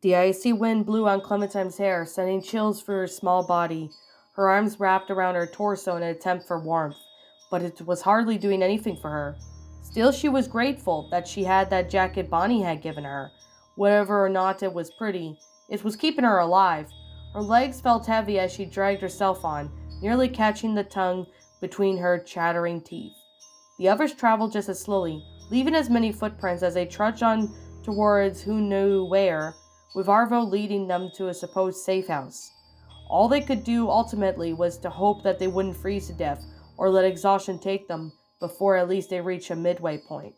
The icy wind blew on Clementine's hair, sending chills through her small body. Her arms wrapped around her torso in an attempt for warmth, but it was hardly doing anything for her. Still, she was grateful that she had that jacket Bonnie had given her. Whether or not it was pretty, it was keeping her alive. Her legs felt heavy as she dragged herself on, nearly catching the tongue between her chattering teeth. The others traveled just as slowly, leaving as many footprints as they trudged on towards who knew where, with Arvo leading them to a supposed safe house. All they could do ultimately was to hope that they wouldn't freeze to death or let exhaustion take them before at least they reached a midway point.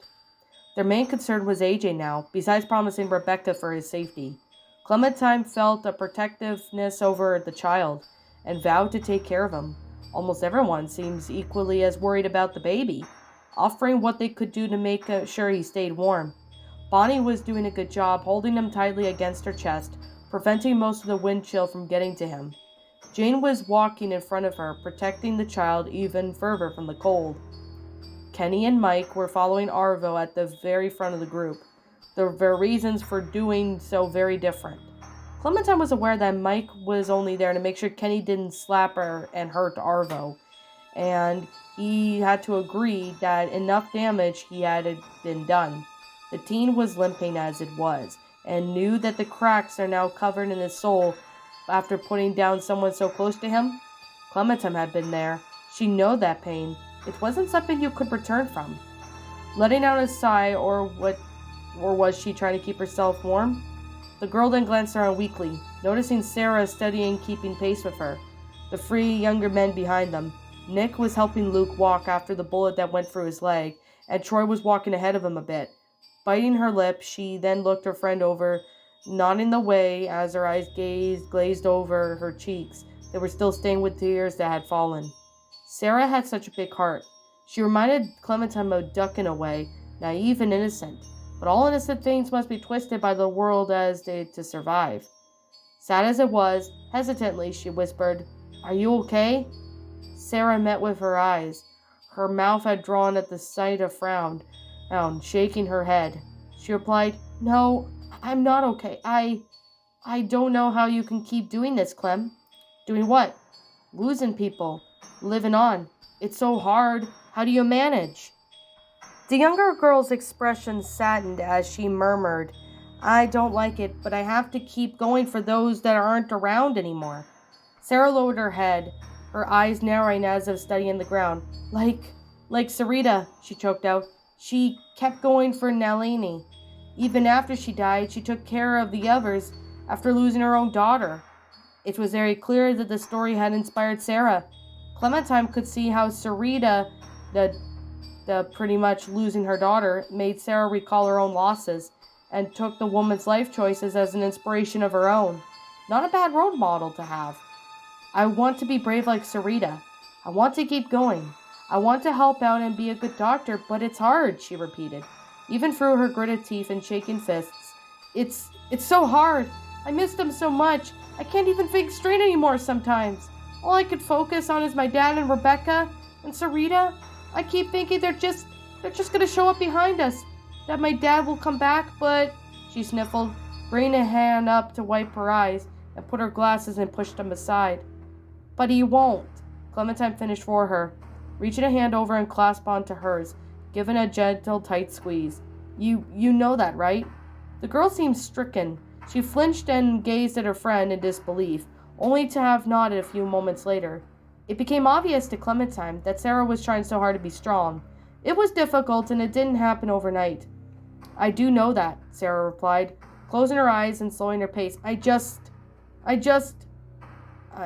Their main concern was AJ now, besides promising Rebecca for his safety. Clementine felt a protectiveness over the child and vowed to take care of him. Almost everyone seems equally as worried about the baby, offering what they could do to make sure he stayed warm. Bonnie was doing a good job holding him tightly against her chest, preventing most of the wind chill from getting to him. Jane was walking in front of her, protecting the child even further from the cold. Kenny and Mike were following Arvo at the very front of the group, their reasons for doing so very different. Clementine was aware that Mike was only there to make sure Kenny didn't slap her and hurt Arvo, and he had to agree that enough damage had been done. The teen was limping as it was, and knew that the cracks are now covered in his soul after putting down someone so close to him. Clementine had been there. She knew that pain. It wasn't something you could return from. Letting out a sigh, or was she trying to keep herself warm? The girl then glanced around weakly, noticing Sarah steadying, keeping pace with her. The three younger men behind them. Nick was helping Luke walk after the bullet that went through his leg, and Troy was walking ahead of him a bit. Biting her lip, she then looked her friend over, nodding the way as her eyes glazed over her cheeks that were still stained with tears that had fallen. Sarah had such a big heart. She reminded Clementine of Duck in a way, naive and innocent, but all innocent things must be twisted by the world to survive. Sad as it was, hesitantly she whispered, "Are you okay?" Sarah met with her eyes. Her mouth had drawn at the sight of frown, shaking her head. She replied, "No, I'm not okay. I don't know how you can keep doing this, Clem." "Doing what?" "Losing people. Living on. It's so hard. How do you manage?" The younger girl's expression saddened as she murmured, "I don't like it, but I have to keep going for those that aren't around anymore." Sarah lowered her head, her eyes narrowing as if studying the ground. Like Sarita," she choked out. "She kept going for Nalini. Even after she died, she took care of the others after losing her own daughter." It was very clear that the story had inspired Sarah. Clementine could see how Sarita, the pretty much losing her daughter, made Sarah recall her own losses, and took the woman's life choices as an inspiration of her own. Not a bad role model to have. "I want to be brave like Sarita. I want to keep going. I want to help out and be a good doctor, but it's hard," she repeated, even through her gritted teeth and shaking fists. It's so hard. I miss them so much. I can't even think straight anymore sometimes. All I could focus on is my dad and Rebecca and Sarita. I keep thinking they're just gonna show up behind us. That my dad will come back, but..." She sniffled, bringing a hand up to wipe her eyes, and put her glasses and pushed them aside. "But he won't," Clementine finished for her, reaching a hand over and clasped onto hers, giving a gentle, tight squeeze. You know that, right?" The girl seemed stricken. She flinched and gazed at her friend in disbelief, only to have nodded a few moments later. It became obvious to Clementine that Sarah was trying so hard to be strong. It was difficult, and it didn't happen overnight. "I do know that," Sarah replied, closing her eyes and slowing her pace. I just...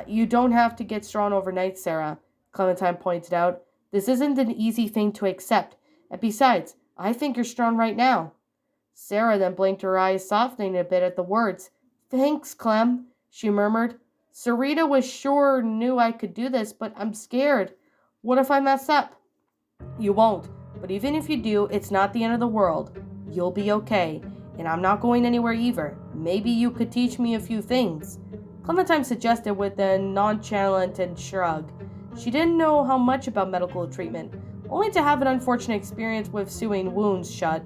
You don't have to get strong overnight, Sarah," Clementine pointed out. "This isn't an easy thing to accept, and besides, I think you're strong right now." Sarah then blinked her eyes, softening a bit at the words. "Thanks, Clem," she murmured. "Sarita was sure knew I could do this, but I'm scared. What if I mess up?" "You won't, but even if you do, it's not the end of the world. You'll be okay, and I'm not going anywhere either. Maybe you could teach me a few things," Clementine suggested with a nonchalant shrug. She didn't know how much about medical treatment, only to have an unfortunate experience with sewing wounds shut.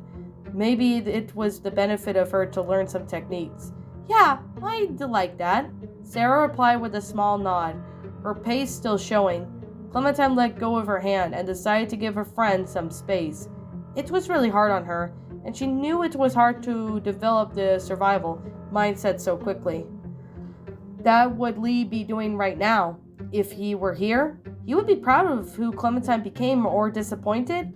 Maybe it was the benefit of her to learn some techniques. Yeah, I'd like that. Sarah replied with a small nod, her pace still showing. Clementine let go of her hand and decided to give her friend some space. It was really hard on her, and she knew it was hard to develop the survival mindset so quickly. That would Lee be doing right now? If he were here, he would be proud of who Clementine became or disappointed.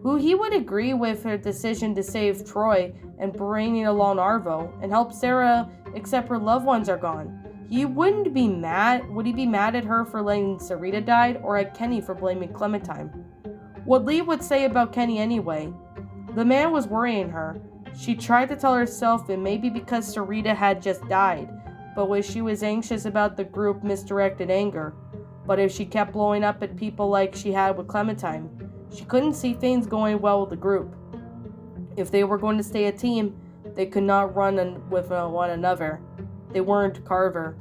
Who he would agree with her decision to save Troy and bringing along Arvo and help Sarah except her loved ones are gone. He wouldn't be mad. Would he be mad at her for letting Sarita die or at Kenny for blaming Clementine? What Lee would say about Kenny anyway? The man was worrying her. She tried to tell herself it may be because Sarita had just died, but she was anxious about the group misdirected anger. But if she kept blowing up at people like she had with Clementine, she couldn't see things going well with the group. If they were going to stay a team, they could not run with one another. They weren't Carver.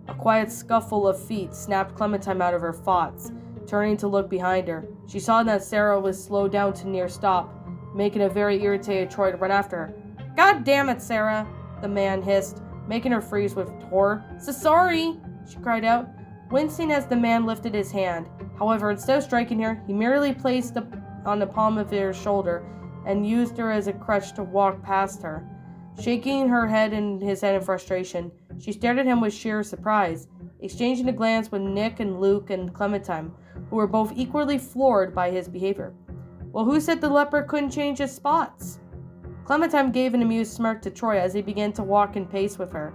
A quiet scuffle of feet snapped Clementine out of her thoughts. Turning to look behind her, she saw that Sarah was slowed down to near stop, making a very irritated Troy to run after her. "God damn it, Sarah!" the man hissed, making her freeze with horror. "So sorry!" she cried out, wincing as the man lifted his hand. However, instead of striking her, he merely placed on the palm of her shoulder and used her as a crutch to walk past her. Shaking her head in his head in frustration, she stared at him with sheer surprise, exchanging a glance with Nick and Luke and Clementine, who were both equally floored by his behavior. "Well, who said the leopard couldn't change his spots?" Clementine gave an amused smirk to Troy as he began to walk in pace with her.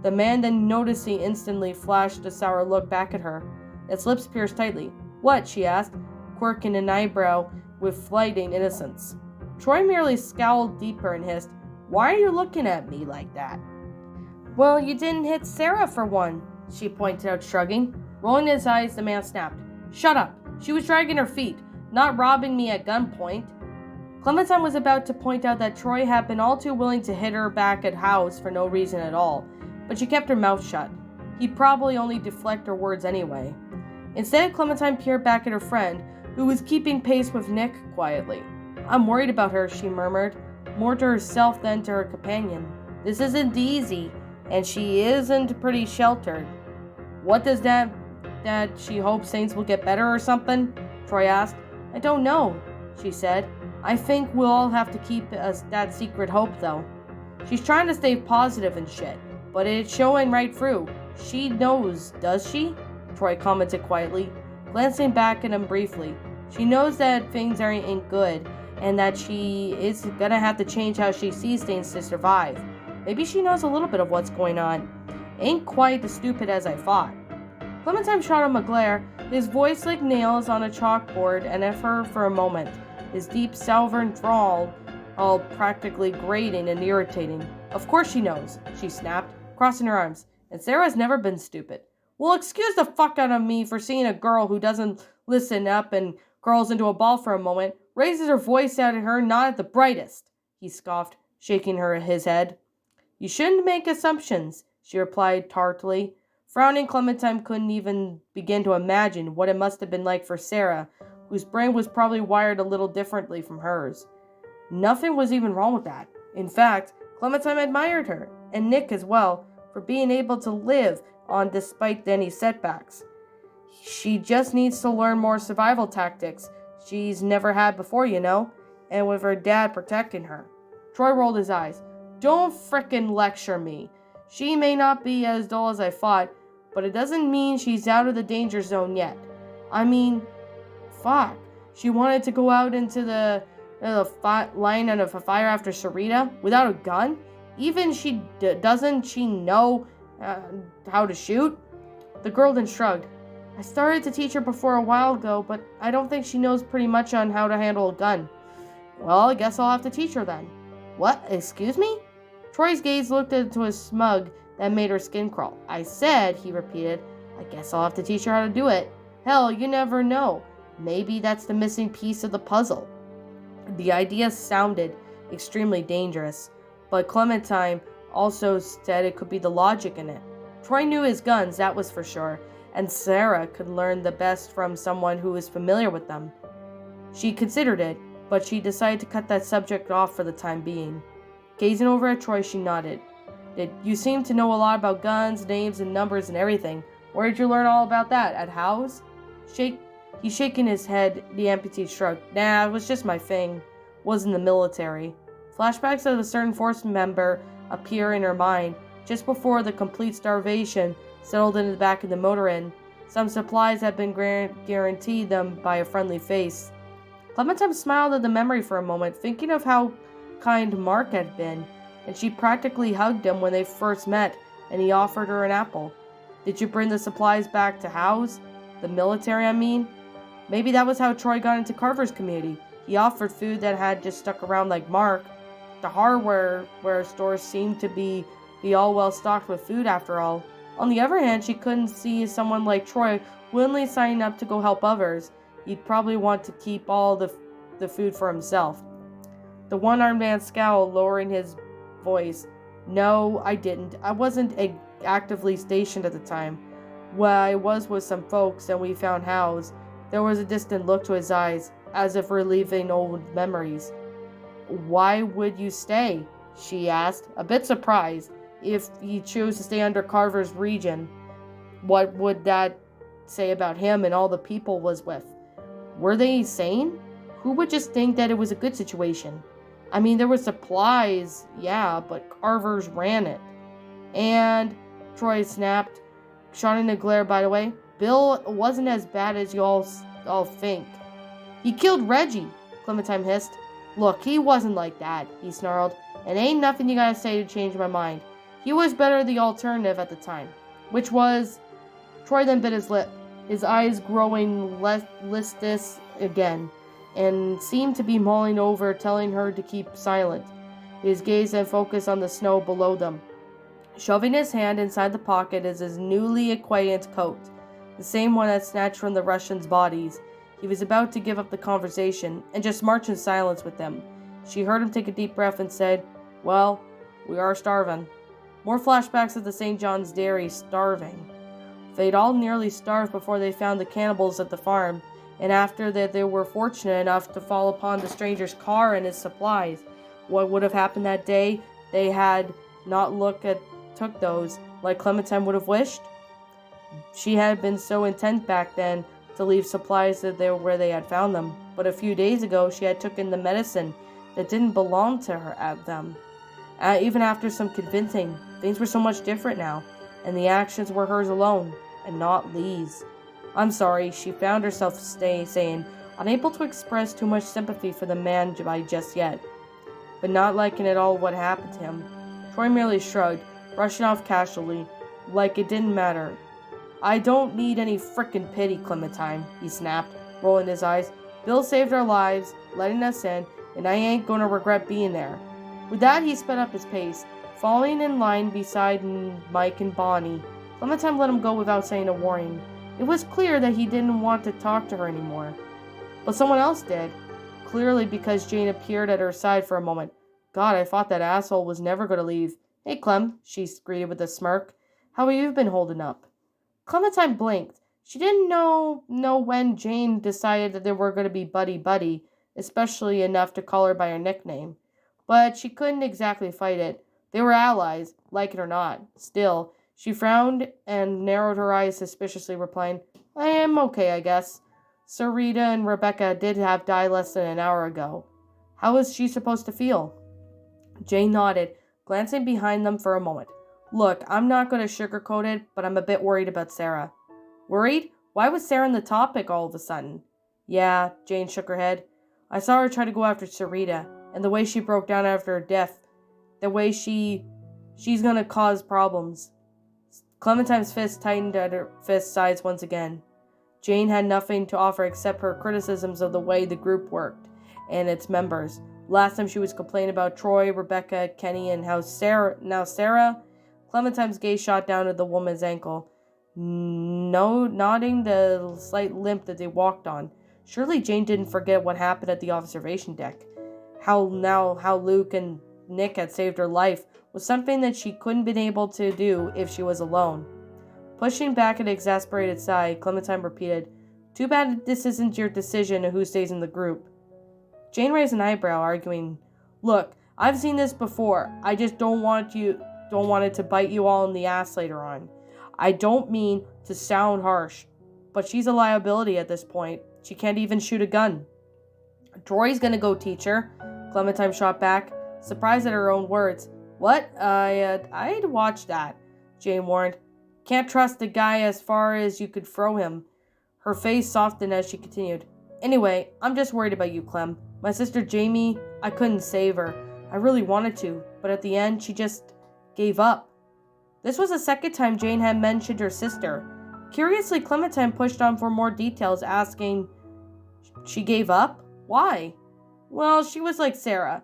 The man, then noticing instantly, flashed a sour look back at her. Its lips pierced tightly. "What?" she asked, quirking an eyebrow with flighting innocence. Troy merely scowled deeper and hissed, "Why are you looking at me like that?" "Well, you didn't hit Sarah for one," she pointed out, shrugging. Rolling his eyes, the man snapped, "Shut up! She was dragging her feet, not robbing me at gunpoint." Clementine was about to point out that Troy had been all too willing to hit her back at house for no reason at all, but she kept her mouth shut. He'd probably only deflect her words anyway. Instead, Clementine peered back at her friend, who was keeping pace with Nick quietly. "I'm worried about her," she murmured, more to herself than to her companion. "This isn't easy, and she isn't pretty sheltered." "What does that she hopes things will get better or something?" Troy asked. "I don't know," she said. "I think we'll all have to keep that secret hope, though. She's trying to stay positive and shit, but it's showing right through. She knows, does she?" Troy commented quietly, glancing back at him briefly. "She knows that things ain't good, and that she is gonna have to change how she sees things to survive. Maybe she knows a little bit of what's going on. Ain't quite as stupid as I thought." Clementine shot him a glare, his voice like nails on a chalkboard, and at her for a moment, his deep southern drawl all practically grating and irritating. "Of course she knows," she snapped, crossing her arms, "and Sarah's never been stupid." "Well, excuse the fuck out of me for seeing a girl who doesn't listen up and curls into a ball for a moment, raises her voice out at her not at the brightest," he scoffed, shaking his head. "You shouldn't make assumptions," she replied tartly. Frowning, Clementine couldn't even begin to imagine what it must have been like for Sarah, whose brain was probably wired a little differently from hers. Nothing was even wrong with that. In fact, Clementine admired her, and Nick as well, for being able to live on despite any setbacks. She just needs to learn more survival tactics she's never had before, and with her dad protecting her. Troy rolled his eyes. "Don't frickin' lecture me. She may not be as dull as I thought, but it doesn't mean she's out of the danger zone yet. I mean, fuck. She wanted to go out into the line of a fire after Sarita without a gun? Even doesn't she know how to shoot?" The girl then shrugged. "I started to teach her before a while ago, but I don't think she knows pretty much on how to handle a gun." "Well, I guess I'll have to teach her then." "What? Excuse me?" Troy's gaze looked into a smug that made her skin crawl. "I said," he repeated, "I guess I'll have to teach her how to do it. Hell, you never know. Maybe that's the missing piece of the puzzle." The idea sounded extremely dangerous, but Clementine also said it could be the logic in it. Troy knew his guns, that was for sure, and Sarah could learn the best from someone who was familiar with them. She considered it, but she decided to cut that subject off for the time being. Gazing over at Troy, she nodded. You seem to know a lot about guns, names, and numbers and everything. Where did you learn all about that? At Howe's? He's shaking his head. The amputee shrugged. Nah, it was just my thing. Was in the military. Flashbacks of a certain force member appear in her mind just before the complete starvation settled into the back of the motor inn. Some supplies had been guaranteed them by a friendly face. Clementine smiled at the memory for a moment, thinking of how kind Mark had been, and she practically hugged him when they first met, and he offered her an apple. Did you bring the supplies back to Howe's? The military, I mean? Maybe that was how Troy got into Carver's community. He offered food that had just stuck around like Mark. The hardware stores seemed to be all well stocked with food after all. On the other hand, she couldn't see someone like Troy willingly signing up to go help others. He'd probably want to keep all the food for himself. The one-armed man scowled, lowering his voice. No, I didn't. I wasn't actively stationed at the time. Well, I was with some folks, and we found Howe's. There was a distant look to his eyes, as if reliving old memories. Why would you stay? She asked, a bit surprised. If he chose to stay under Carver's region, what would that say about him and all the people was with? Were they sane? Who would just think that it was a good situation? I mean, there were supplies, yeah, but Carver's ran it. And Troy snapped, shouting a glare, by the way. Bill wasn't as bad as you all think. He killed Reggie, Clementine hissed. Look, he wasn't like that, he snarled. And ain't nothing you gotta say to change my mind. He was better the alternative at the time, which was... Troy then bit his lip, his eyes growing listless again, and seemed to be mulling over, telling her to keep silent. His gaze then focused on the snow below them. Shoving his hand inside the pocket is his newly acquainted coat, the same one that snatched from the Russians' bodies. He was about to give up the conversation and just march in silence with them. She heard him take a deep breath and said, Well, we are starving. More flashbacks of the St. John's Dairy starving. They'd all nearly starved before they found the cannibals at the farm, and after that they were fortunate enough to fall upon the stranger's car and his supplies. What would have happened that day they had not took those, like Clementine would have wished? She had been so intent back then to leave supplies where they had found them, but a few days ago she had taken the medicine that didn't belong to her at them. Even after some convincing, things were so much different now, and the actions were hers alone, and not Lee's. I'm sorry, she found herself saying, unable to express too much sympathy for the man by just yet, but not liking at all what happened to him. Troy merely shrugged, brushing off casually, like it didn't matter. I don't need any frickin' pity, Clementine, he snapped, rolling his eyes. Bill saved our lives, letting us in, and I ain't gonna regret being there. With that, he sped up his pace, falling in line beside Mike and Bonnie. Clementine let him go without saying a warning. It was clear that he didn't want to talk to her anymore. But someone else did, clearly because Jane appeared at her side for a moment. God, I thought that asshole was never going to leave. Hey, Clem, she greeted with a smirk. How have you been holding up? Clementine blinked. She didn't know when Jane decided that they were going to be buddy-buddy, especially enough to call her by her nickname. But she couldn't exactly fight it. They were allies, like it or not. Still, she frowned and narrowed her eyes suspiciously, replying, I am okay, I guess. Sarita and Rebecca did have died less than an hour ago. How was she supposed to feel? Jane nodded, glancing behind them for a moment. Look, I'm not going to sugarcoat it, but I'm a bit worried about Sarah. Worried? Why was Sarah in the topic all of a sudden? Yeah, Jane shook her head. I saw her try to go after Sarita, and the way she broke down after her death, the way she's going to cause problems. Clementine's fist tightened at her fist sides once again. Jane had nothing to offer except her criticisms of the way the group worked and its members. Last time she was complaining about Troy, Rebecca, Kenny, and how Sarah. Clementine's gaze shot down at the woman's ankle, noting the slight limp that they walked on. Surely Jane didn't forget what happened at the observation deck. How Luke and Nick had saved her life was something that she couldn't been able to do if she was alone. Pushing back an exasperated sigh, Clementine repeated, Too bad this isn't your decision of who stays in the group. Jane raised an eyebrow, arguing, Look, I've seen this before. I just don't want you... don't want it to bite you all in the ass later on. I don't mean to sound harsh, but she's a liability at this point. She can't even shoot a gun. Troy's gonna go teach her, Clementine shot back, surprised at her own words. What? I'd watch that, Jane warned. Can't trust the guy as far as you could throw him. Her face softened as she continued. Anyway, I'm just worried about you, Clem. My sister Jamie, I couldn't save her. I really wanted to, but at the end, she just gave up. This was the second time Jane had mentioned her sister. Curiously, Clementine pushed on for more details, asking, she gave up? Why? Well, she was like Sarah,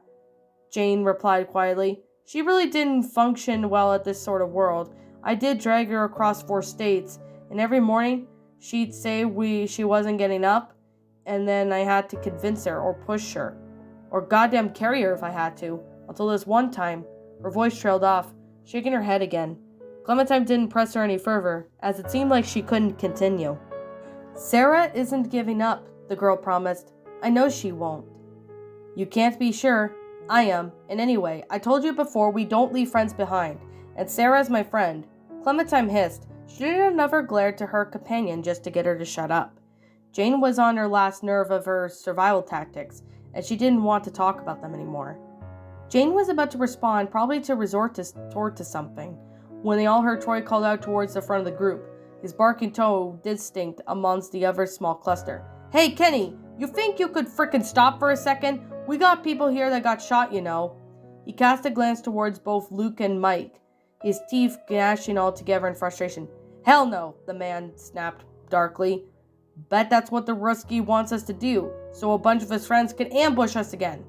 Jane replied quietly. She really didn't function well at this sort of world. I did drag her across 4 states, and every morning she'd say she wasn't getting up, and then I had to convince her or push her, or goddamn carry her if I had to, until this one time. Her voice trailed off, shaking her head again. Clementine didn't press her any further, as it seemed like she couldn't continue. Sarah isn't giving up, the girl promised. I know she won't. You can't be sure. I am. And anyway, I told you before we don't leave friends behind, and Sarah's my friend. Clementine hissed. She didn't ever glare to her companion just to get her to shut up. Jane was on her last nerve of her survival tactics, and she didn't want to talk about them anymore. Jane was about to respond, probably to resort to something, when they all heard Troy called out towards the front of the group, his barking tone distinct amongst the other small cluster. Hey, Kenny, you think you could frickin' stop for a second? We got people here that got shot, you know. He cast a glance towards both Luke and Mike, his teeth gnashing all together in frustration. Hell no, the man snapped darkly. Bet that's what the Rusky wants us to do, so a bunch of his friends can ambush us again.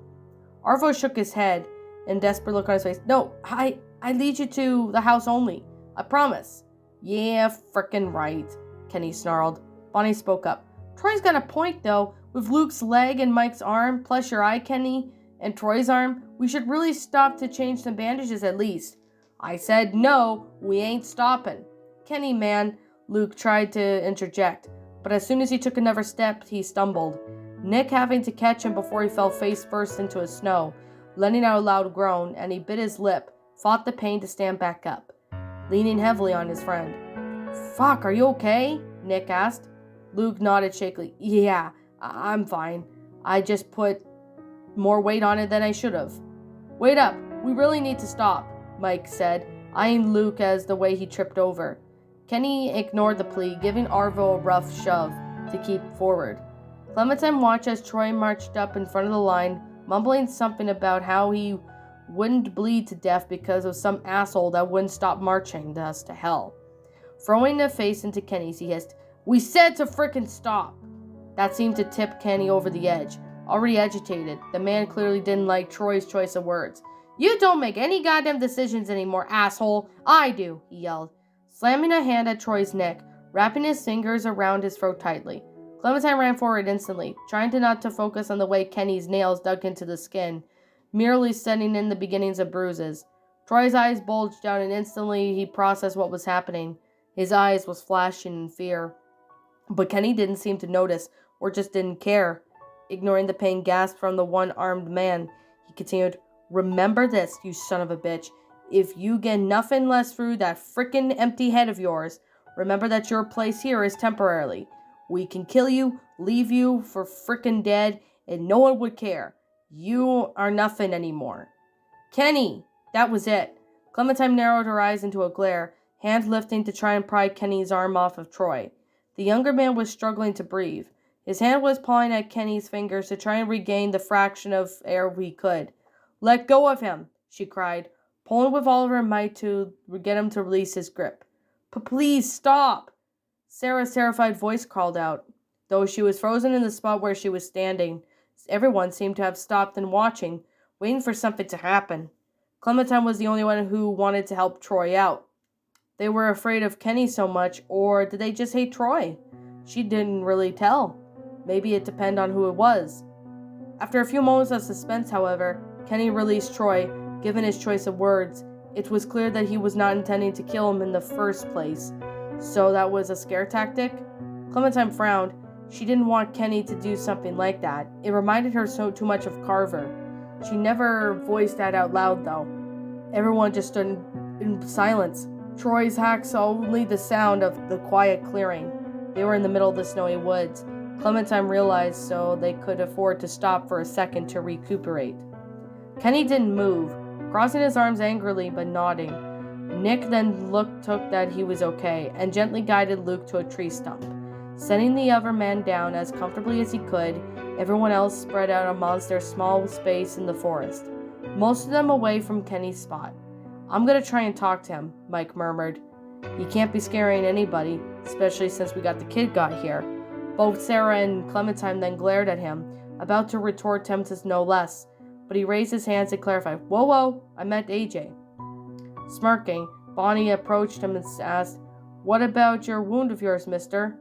Arvo shook his head, in desperate look on his face. No, I lead you to the house only. I promise. Yeah, frickin' right, Kenny snarled. Bonnie spoke up. Troy's got a point, though. With Luke's leg and Mike's arm, plus your eye, Kenny, and Troy's arm, we should really stop to change some bandages at least. I said no, we ain't stopping. Kenny, man, Luke tried to interject, but as soon as he took another step, he stumbled, Nick having to catch him before he fell face first into the snow, letting out a loud groan, and he bit his lip, fought the pain to stand back up, leaning heavily on his friend. Fuck, are you okay? Nick asked. Luke nodded shakily. Yeah, I'm fine. I just put more weight on it than I should have. Wait up, we really need to stop, Mike said, eyeing Luke as the way he tripped over. Kenny ignored the plea, giving Arvo a rough shove to keep forward. Clementine watched as Troy marched up in front of the line, mumbling something about how he wouldn't bleed to death because of some asshole that wouldn't stop marching us to hell. Throwing a face into Kenny's, he hissed, We said to frickin' stop! That seemed to tip Kenny over the edge. Already agitated, the man clearly didn't like Troy's choice of words. You don't make any goddamn decisions anymore, asshole. I do, he yelled, slamming a hand at Troy's neck, wrapping his fingers around his throat tightly. Clementine ran forward instantly, trying not to focus on the way Kenny's nails dug into the skin, merely setting in the beginnings of bruises. Troy's eyes bulged out, and instantly he processed what was happening. His eyes was flashing in fear. But Kenny didn't seem to notice, or just didn't care. Ignoring the pain gasp from the one-armed man, he continued, Remember this, you son of a bitch. If you get nothing less through that frickin' empty head of yours, remember that your place here is temporarily. We can kill you, leave you for frickin' dead, and no one would care. You are nothing anymore. Kenny! That was it. Clementine narrowed her eyes into a glare, hand lifting to try and pry Kenny's arm off of Troy. The younger man was struggling to breathe. His hand was pawing at Kenny's fingers to try and regain the fraction of air he could. Let go of him, she cried, pulling with all of her might to get him to release his grip. Please stop! Sarah's terrified voice called out. Though she was frozen in the spot where she was standing, everyone seemed to have stopped and watching, waiting for something to happen. Clementine was the only one who wanted to help Troy out. They were afraid of Kenny so much, or did they just hate Troy? She didn't really tell. Maybe it depended on who it was. After a few moments of suspense, however, Kenny released Troy, given his choice of words. It was clear that he was not intending to kill him in the first place. So that was a scare tactic? Clementine frowned. She didn't want Kenny to do something like that. It reminded her too much of Carver. She never voiced that out loud, though. Everyone just stood In silence, Troy's hack saw only the sound of the quiet clearing. They were in the middle of the snowy woods. Clementine realized so they could afford to stop for a second to recuperate. Kenny didn't move, crossing his arms angrily but nodding. Nick then took that he was okay and gently guided Luke to a tree stump. Setting the other man down as comfortably as he could, everyone else spread out amongst their small space in the forest, most of them away from Kenny's spot. "I'm gonna try and talk to him," Mike murmured. "He can't be scaring anybody, especially since we got the kid got here." Both Sarah and Clementine then glared at him, about to retort to him to no less, but he raised his hands to clarify. Whoa, I meant AJ. Smirking, Bonnie approached him and asked, "What about your wound of yours, mister?"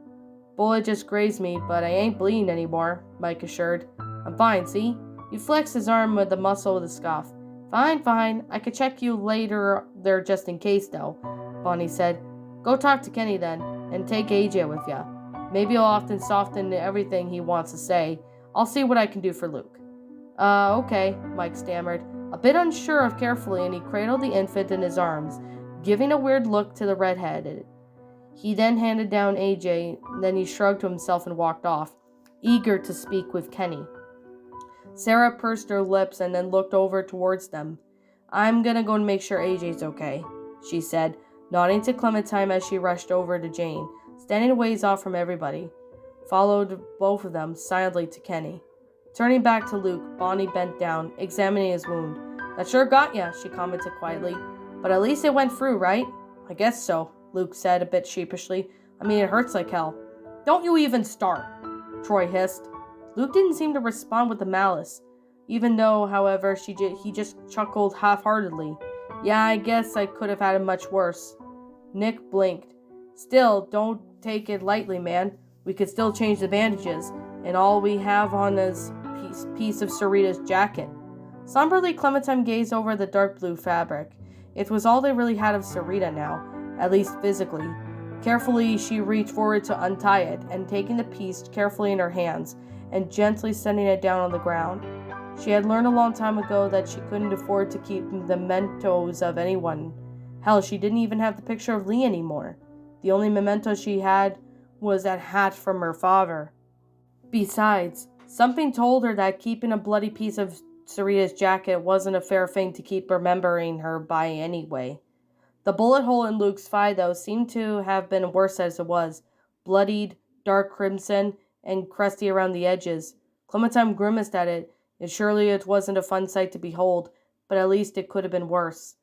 "Bullet just grazed me, but I ain't bleeding anymore," Mike assured. "I'm fine, see?" He flexed his arm with the muscle with a scoff. Fine. I could check you later there just in case, though," Bonnie said. "Go talk to Kenny then, and take AJ with ya. Maybe he'll often soften everything he wants to say. I'll see what I can do for Luke." Okay," Mike stammered, a bit unsure of carefully, and he cradled the infant in his arms, giving a weird look to the redhead. He then handed down AJ, then he shrugged to himself and walked off, eager to speak with Kenny. Sarah pursed her lips and then looked over towards them. "I'm gonna go and make sure AJ's okay," she said, nodding to Clementine as she rushed over to Jane, standing a ways off from everybody. Followed both of them silently to Kenny. Turning back to Luke, Bonnie bent down, examining his wound. "That sure got ya," she commented quietly. "But at least it went through, right?" "I guess so," Luke said a bit sheepishly. "I mean, it hurts like hell." "Don't you even start," Troy hissed. Luke didn't seem to respond with the malice, even though, however, he just chuckled half-heartedly. "Yeah, I guess I could have had it much worse." Nick blinked. "Still, don't take it lightly, man. We could still change the bandages, and all we have on is piece of Sarita's jacket." Somberly, Clementine gazed over the dark blue fabric. It was all they really had of Sarita now, at least physically. Carefully, she reached forward to untie it, and taking the piece carefully in her hands, and gently setting it down on the ground. She had learned a long time ago that she couldn't afford to keep the mementos of anyone. Hell, she didn't even have the picture of Lee anymore. The only memento she had was that hat from her father. Besides, something told her that keeping a bloody piece of Sarita's jacket wasn't a fair thing to keep remembering her by anyway. The bullet hole in Luke's thigh, though, seemed to have been worse as it was, bloodied, dark crimson, and crusty around the edges. Clementine grimaced at it, and surely it wasn't a fun sight to behold, but at least it could have been worse.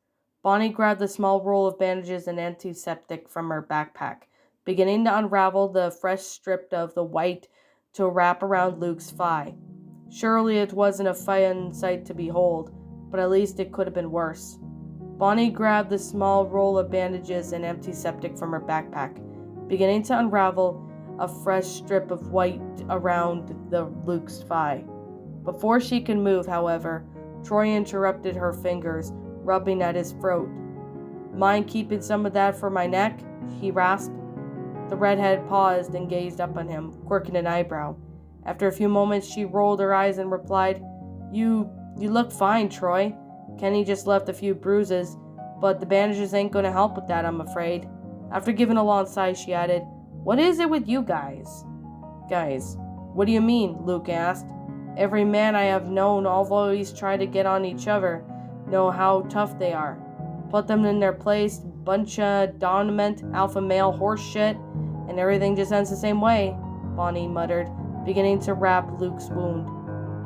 Bonnie grabbed the small roll of bandages and antiseptic from her backpack, beginning to unravel the fresh strip of the white to wrap around Luke's thigh. Surely it wasn't a fun sight to behold, but at least it could have been worse. Bonnie grabbed the small roll of bandages and antiseptic from her backpack, beginning to unravel a fresh strip of white around Luke's thigh. Before she could move, however, Troy interrupted her fingers, rubbing at his throat. "Mind keeping some of that for my neck?" he rasped. The redhead paused and gazed up on him, quirking an eyebrow. After a few moments, she rolled her eyes and replied, You look fine, Troy. Kenny just left a few bruises, but the bandages ain't gonna help with that, I'm afraid." After giving a long sigh, she added, "What is it with you guys?" "Guys? What do you mean?" Luke asked. "Every man I have known always try to get on each other, know how tough they are. Put them in their place, bunch of dominant alpha male horse shit, and everything just ends the same way," Bonnie muttered, beginning to wrap Luke's wound.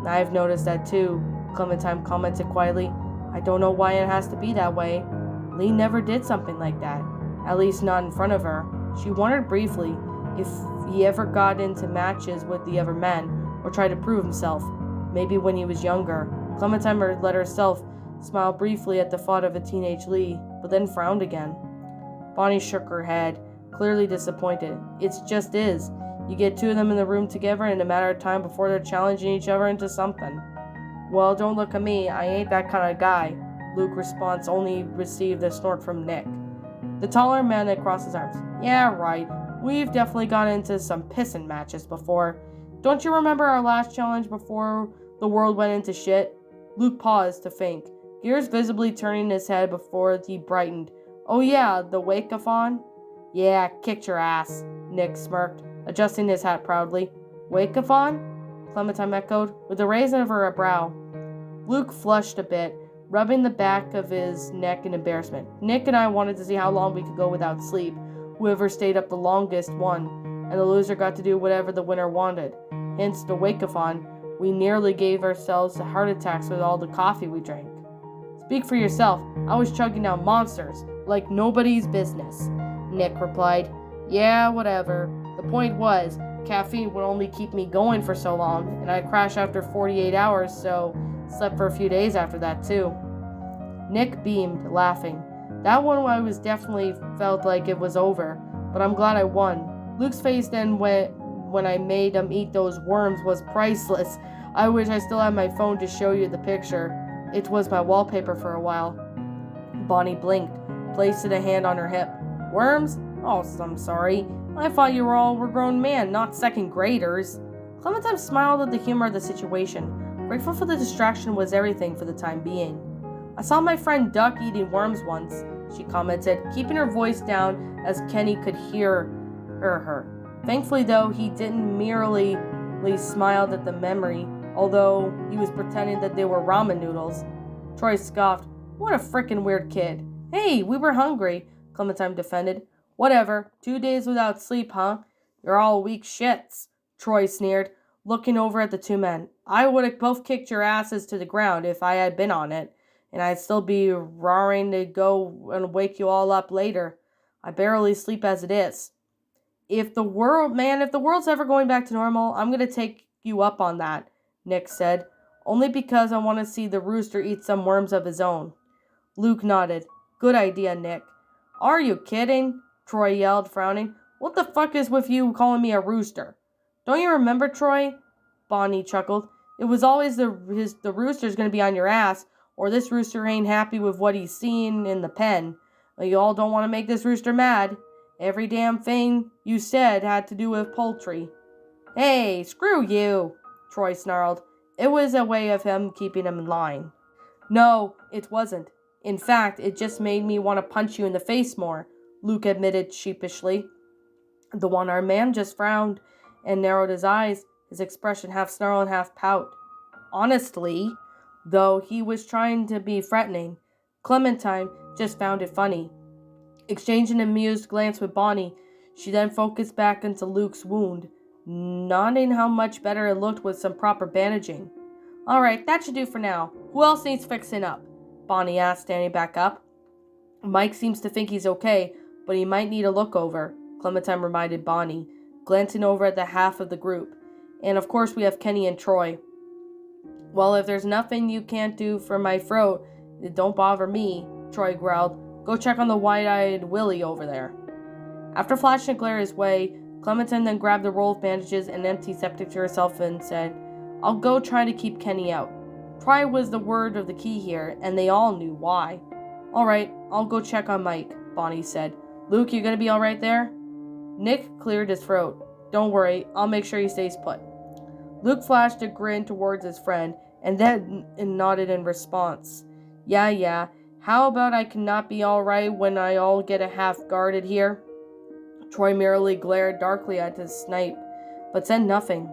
"I've noticed that too," Clementine commented quietly. "I don't know why it has to be that way. Lee never did something like that, at least not in front of her." She wondered briefly if he ever got into matches with the other men, or tried to prove himself, maybe when he was younger. Clementine let herself smile briefly at the thought of a teenage Lee, but then frowned again. Bonnie shook her head, clearly disappointed. "It just is. You get two of them in the room together in a matter of time before they're challenging each other into something." "Well, don't look at me. I ain't that kind of guy." Luke's response only received a snort from Nick. The taller man had crossed his arms. "Yeah, right. We've definitely got into some pissing matches before. Don't you remember our last challenge before the world went into shit?" Luke paused to think, gears visibly turning his head before he brightened. Oh yeah, the wake-a-thon? Yeah, kicked your ass, Nick smirked, adjusting his hat proudly. Wake-a-thon? Clementine echoed, with a raise of her brow. Luke flushed a bit, rubbing the back of his neck in embarrassment. Nick and I wanted to see how long we could go without sleep. Whoever stayed up the longest won, and the loser got to do whatever the winner wanted. Hence the wake-a-thon. We nearly gave ourselves heart attacks with all the coffee we drank. Speak for yourself. I was chugging down monsters, like nobody's business, Nick replied. Yeah, whatever. The point was, caffeine would only keep me going for so long, and I'd crash after 48 hours, so slept for a few days after that, too. Nick beamed, laughing. That one I was definitely felt like it was over, but I'm glad I won. Luke's face then when I made him eat those worms was priceless. I wish I still had my phone to show you the picture. It was my wallpaper for a while. Bonnie blinked, placing a hand on her hip. Worms? Oh, I'm sorry. I thought you were grown men, not second graders. Clementine smiled at the humor of the situation. Grateful for the distraction was everything for the time being. I saw my friend Duck eating worms once, she commented, keeping her voice down as Kenny could hear her. Thankfully, though, he didn't merely smile at the memory, although he was pretending that they were ramen noodles. Troy scoffed. What a frickin' weird kid. Hey, we were hungry, Clementine defended. Whatever, 2 days without sleep, huh? You're all weak shits, Troy sneered, looking over at the two men. I would have both kicked your asses to the ground if I had been on it, and I'd still be roaring to go and wake you all up later. I barely sleep as it is. If the world's ever going back to normal, I'm gonna take you up on that, Nick said, only because I want to see the rooster eat some worms of his own. Luke nodded. Good idea, Nick. Are you kidding? Troy yelled, frowning. What the fuck is with you calling me a rooster? Don't you remember, Troy? Bonnie chuckled. It was always the rooster's gonna be on your ass, or this rooster ain't happy with what he's seen in the pen. You all don't want to make this rooster mad. Every damn thing you said had to do with poultry. Hey, screw you, Troy snarled. It was a way of him keeping him in line. No, it wasn't. In fact, it just made me want to punch you in the face more, Luke admitted sheepishly. The one-armed man just frowned and narrowed his eyes, his expression half snarl and half pout. Honestly, though he was trying to be threatening, Clementine just found it funny. Exchanging an amused glance with Bonnie, she then focused back into Luke's wound, noting how much better it looked with some proper bandaging. Alright, that should do for now. Who else needs fixing up? Bonnie asked, standing back up. Mike seems to think he's okay, but he might need a look over, Clementine reminded Bonnie, glancing over at the half of the group. And of course we have Kenny and Troy. Well, if there's nothing you can't do for my throat, it don't bother me, Troy growled. Go check on the wide-eyed Willie over there. After flashing a glare his way, Clementine then grabbed the roll of bandages and empty septic to herself and said, I'll go try to keep Kenny out. Try was the word of the key here, and they all knew why. Alright, I'll go check on Mike, Bonnie said. Luke, you gonna be alright there? Nick cleared his throat. Don't worry, I'll make sure he stays put. Luke flashed a grin towards his friend, and then nodded in response. Yeah. How about I cannot be alright when I all get a half guarded here? Troy merely glared darkly at his snipe, but said nothing.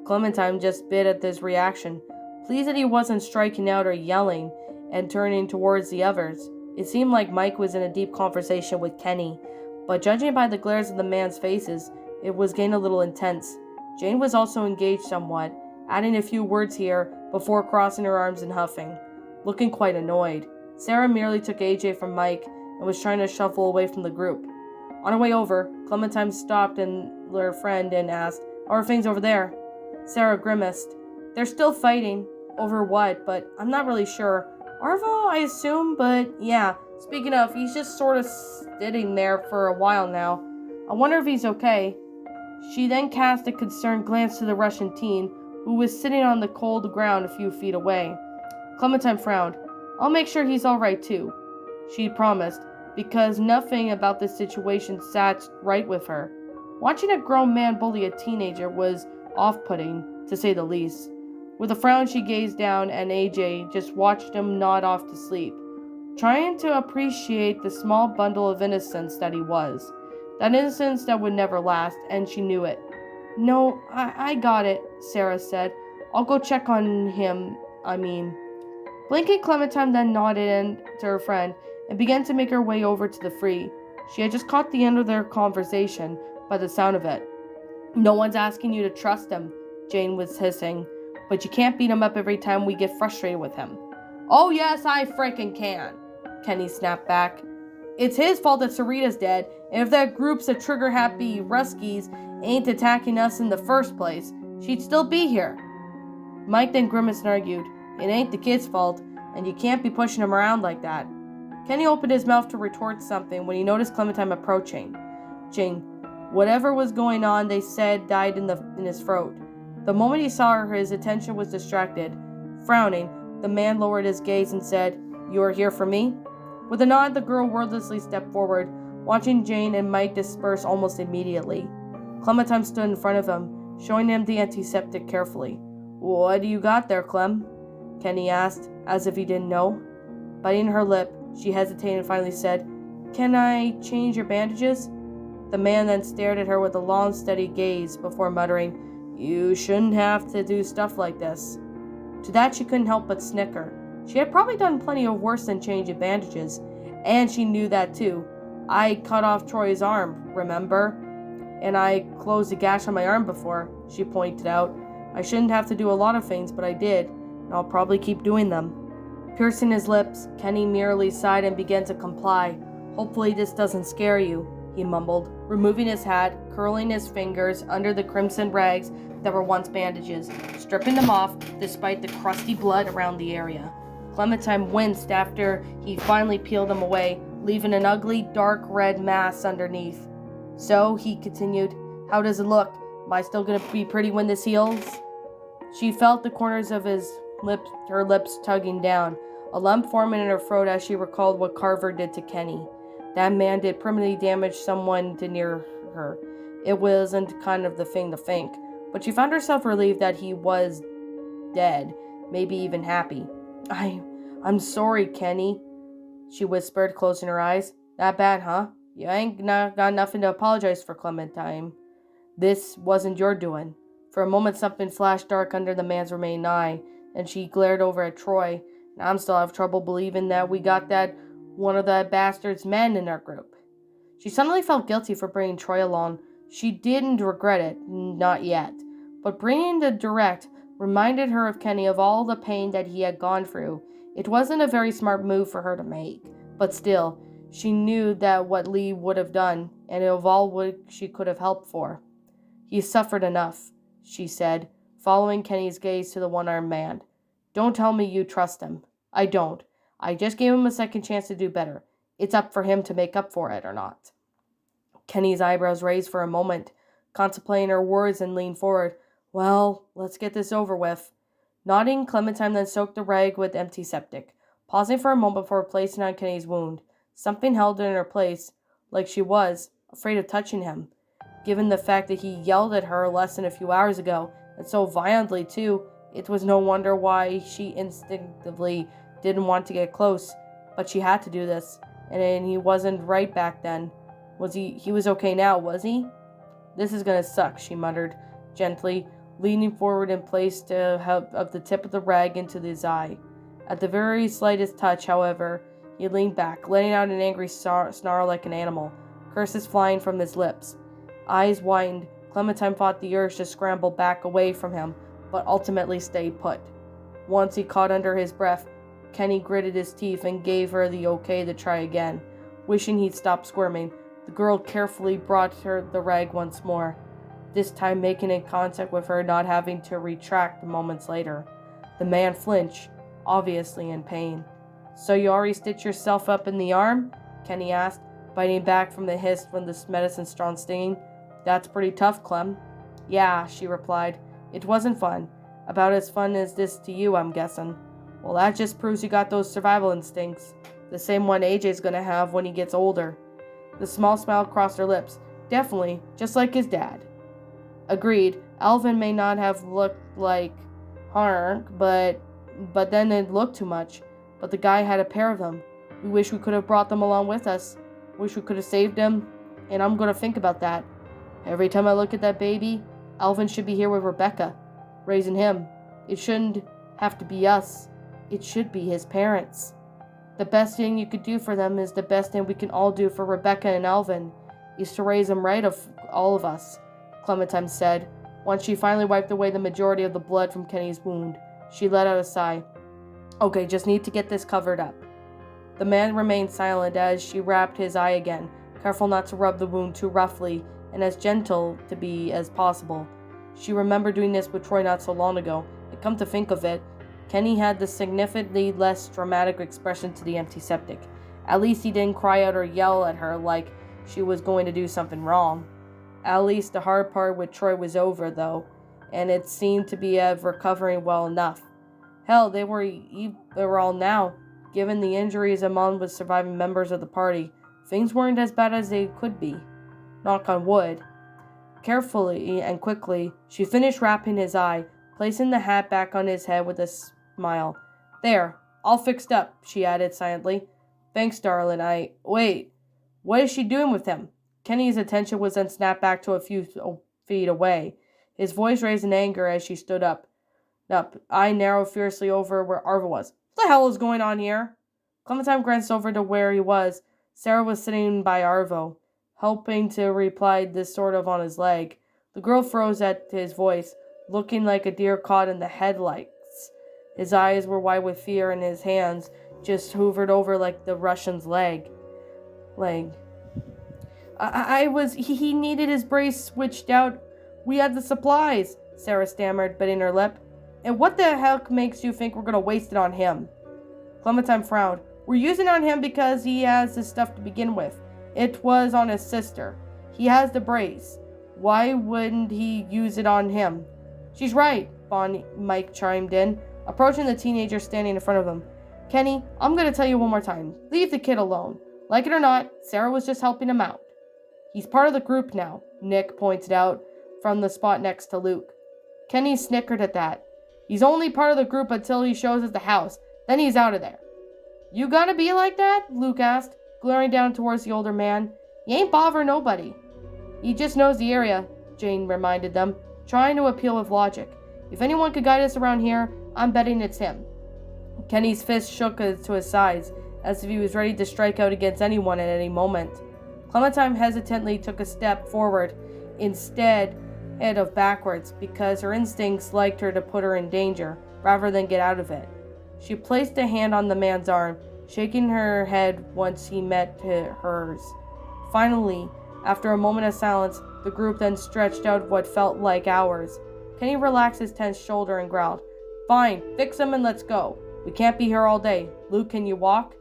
Clementine just bit at this reaction, pleased that he wasn't striking out or yelling, and turning towards the others. It seemed like Mike was in a deep conversation with Kenny, but judging by the glares of the man's faces, it was getting a little intense. Jane was also engaged somewhat, adding a few words here before crossing her arms and huffing, looking quite annoyed. Sarah merely took AJ from Mike and was trying to shuffle away from the group. On her way over, Clementine stopped her friend and asked, How are things over there? Sarah grimaced. They're still fighting. Over what? But I'm not really sure. Arvo, I assume, but yeah. Speaking of, he's just sort of sitting there for a while now. I wonder if he's okay. She then cast a concerned glance to the Russian teen, who was sitting on the cold ground a few feet away. Clementine frowned. I'll make sure he's alright too, she promised, because nothing about this situation sat right with her. Watching a grown man bully a teenager was off-putting, to say the least. With a frown, she gazed down, and AJ just watched him nod off to sleep. trying to appreciate the small bundle of innocence that he was. That innocence that would never last, and she knew it. No, I got it, Sarah said. I'll go check on him, Blinking Clementine then nodded in to her friend and began to make her way over to the free. She had just caught the end of their conversation by the sound of it. No one's asking you to trust him, Jane was hissing, but you can't beat him up every time we get frustrated with him. Oh yes, I frickin' can, Kenny snapped back. It's his fault that Sarita's dead, and if that group's of trigger-happy Ruskies ain't attacking us in the first place, she'd still be here. Mike then grimaced and argued, it ain't the kid's fault, and you can't be pushing him around like that. Kenny opened his mouth to retort something when he noticed Clementine approaching. Whatever was going on, they said, died in his throat. The moment he saw her, his attention was distracted. Frowning, the man lowered his gaze and said, You are here for me? With a nod, the girl wordlessly stepped forward, watching Jane and Mike disperse almost immediately. Clementine stood in front of him, showing him the antiseptic carefully. What do you got there, Clem? Kenny asked, as if he didn't know. Biting her lip, she hesitated and finally said, Can I change your bandages? The man then stared at her with a long, steady gaze before muttering, You shouldn't have to do stuff like this. To that she couldn't help but snicker. She had probably done plenty of worse than changing bandages, and she knew that too. I cut off Troy's arm, remember? And I closed a gash on my arm before, she pointed out. I shouldn't have to do a lot of things, but I did, and I'll probably keep doing them. Piercing his lips, Kenny merely sighed and began to comply. Hopefully this doesn't scare you, he mumbled, removing his hat, curling his fingers under the crimson rags that were once bandages, stripping them off despite the crusty blood around the area. Clementine winced after he finally peeled them away, leaving an ugly, dark red mass underneath. So, he continued, How does it look? Am I still gonna be pretty when this heals? She felt the corners of her lips tugging down, a lump forming in her throat as she recalled what Carver did to Kenny. That man did permanently damage someone to near her. It wasn't kind of the thing to think, but she found herself relieved that he was dead, maybe even happy. I'm sorry, Kenny, she whispered, closing her eyes. That bad, huh? You ain't got nothing to apologize for, Clementine. This wasn't your doing. For a moment something flashed dark under the man's remaining eye, and she glared over at Troy. And I'm still having trouble believing that we got one of that bastard's men in our group. She suddenly felt guilty for bringing Troy along. She didn't regret it, not yet. But bringing the direct reminded her of Kenny, of all the pain that he had gone through. It wasn't a very smart move for her to make, but still, she knew that what Lee would have done, and of all what she could have helped for. He's suffered enough, she said, following Kenny's gaze to the one-armed man. Don't tell me you trust him. I don't. I just gave him a second chance to do better. It's up for him to make up for it or not. Kenny's eyebrows raised for a moment, contemplating her words, and leaned forward. Well, let's get this over with. Nodding, Clementine then soaked the rag with antiseptic, pausing for a moment before placing on Kenny's wound. Something held it in her place, like she was afraid of touching him. Given the fact that he yelled at her less than a few hours ago, and so violently too, it was no wonder why she instinctively didn't want to get close. But she had to do this, and he wasn't right back then. He was okay now, was he? This is gonna suck, she muttered, gently, leaning forward and placed of the tip of the rag into his eye. At the very slightest touch, however, he leaned back, letting out an angry snarl like an animal, curses flying from his lips. Eyes widened, Clementine fought the urge to scramble back away from him, but ultimately stayed put. Once he caught under his breath, Kenny gritted his teeth and gave her the okay to try again. Wishing he'd stop squirming, the girl carefully brought her the rag once more, this time making in contact with her, not having to retract moments later. The man flinched, obviously in pain. So you already stitched yourself up in the arm? Kenny asked, biting back from the hiss from the medicine's strong stinging. That's pretty tough, Clem. Yeah, she replied. It wasn't fun. About as fun as this to you, I'm guessing. Well, that just proves you got those survival instincts. The same one AJ's gonna have when he gets older. The small smile crossed her lips. Definitely, just like his dad. Agreed. Alvin may not have looked like Hark, but then it looked too much. But the guy had a pair of them. We wish we could have brought them along with us. Wish we could have saved them, and I'm going to think about that. Every time I look at that baby, Alvin should be here with Rebecca, raising him. It shouldn't have to be us. It should be his parents. The best thing you could do for them is the best thing we can all do for Rebecca and Alvin, is to raise them right of all of us, Clementine said. Once she finally wiped away the majority of the blood from Kenny's wound, she let out a sigh. Okay, just need to get this covered up. The man remained silent as she wrapped his eye again, careful not to rub the wound too roughly and as gentle to be as possible. She remembered doing this with Troy not so long ago, and come to think of it, Kenny had the significantly less dramatic expression to the antiseptic. At least he didn't cry out or yell at her like she was going to do something wrong. At least the hard part with Troy was over, though, and it seemed to be recovering well enough. Hell, they were all now. Given the injuries among the surviving members of the party, things weren't as bad as they could be. Knock on wood. Carefully and quickly, she finished wrapping his eye, placing the hat back on his head with a smile. There, all fixed up, she added silently. Thanks, darling, Wait, what is she doing with him? Kenny's attention was then snapped back to a few feet away. His voice raised in anger as she stood up. I narrowed fiercely over where Arvo was. What the hell is going on here? Clementine glanced over to where he was. Sarah was sitting by Arvo, helping to reply this sort of on his leg. The girl froze at his voice, looking like a deer caught in the headlights. His eyes were wide with fear, and his hands just hovered over like the Russian's leg. He needed his brace switched out. We had the supplies, Sarah stammered, biting her lip. And what the heck makes you think we're going to waste it on him? Clementine frowned. We're using it on him because he has his stuff to begin with. It was on his sister. He has the brace. Why wouldn't he use it on him? She's right, Mike chimed in, approaching the teenager standing in front of him. Kenny, I'm going to tell you one more time. Leave the kid alone. Like it or not, Sarah was just helping him out. He's part of the group now, Nick pointed out from the spot next to Luke. Kenny snickered at that. He's only part of the group until he shows us the house. Then he's out of there. You gonna be like that? Luke asked, glaring down towards the older man. He ain't bothering nobody. He just knows the area, Jane reminded them, trying to appeal with logic. If anyone could guide us around here, I'm betting it's him. Kenny's fist shook to his sides, as if he was ready to strike out against anyone at any moment. Clementine hesitantly took a step forward, instead of backwards, because her instincts liked her to put her in danger, rather than get out of it. She placed a hand on the man's arm, shaking her head once he met hers. Finally, after a moment of silence, the group then stretched out what felt like hours. Kenny relaxed his tense shoulder and growled, Fine, fix him and let's go. We can't be here all day. Luke, can you walk?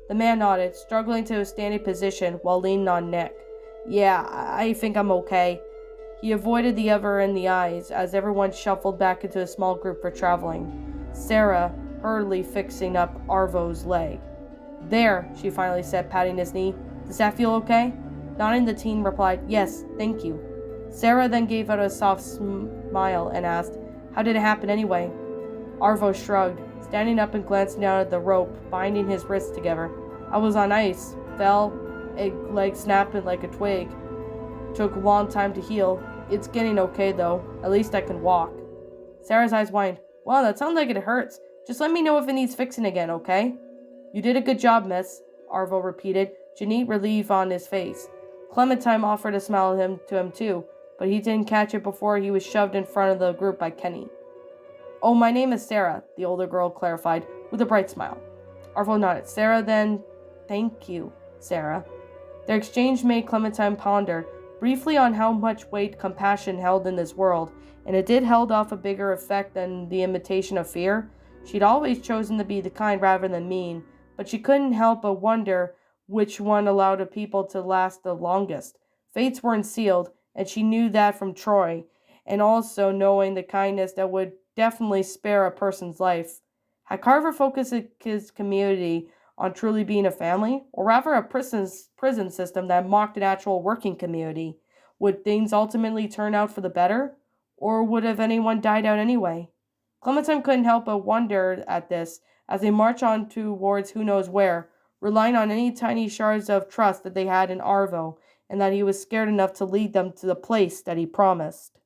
The man nodded, struggling to a standing position while leaning on Nick. Yeah, I think I'm okay. He avoided the other in the eyes as everyone shuffled back into a small group for traveling. Sarah hurriedly fixing up Arvo's leg. There, she finally said, patting his knee. Does that feel okay? Nodding, the teen replied, Yes, thank you. Sarah then gave out a soft smile and asked, How did it happen anyway? Arvo shrugged, standing up and glancing down at the rope, binding his wrists together. I was on ice, fell, a leg snapping like a twig. Took a long time to heal. It's getting okay though. At least I can walk. Sarah's eyes widened. Wow, that sounds like it hurts. Just let me know if it needs fixing again, okay? You did a good job, miss, Arvo repeated, genuine relief on his face. Clementine offered a smile to him too, but he didn't catch it before he was shoved in front of the group by Kenny. Oh, my name is Sarah, the older girl clarified, with a bright smile. Arvo nodded. Sarah then, Thank you, Sarah. Their exchange made Clementine ponder briefly on how much weight compassion held in this world, and it did held off a bigger effect than the imitation of fear. She'd always chosen to be the kind rather than mean, but she couldn't help but wonder which one allowed a people to last the longest. Fates weren't sealed, and she knew that from Troy, and also knowing the kindness that would definitely spare a person's life. Had Carver focused his community on truly being a family, or rather a prison system that mocked an actual working community, would things ultimately turn out for the better, or would have anyone died out anyway? Clementine couldn't help but wonder at this as they marched on towards who knows where, relying on any tiny shards of trust that they had in Arvo, and that he was scared enough to lead them to the place that he promised.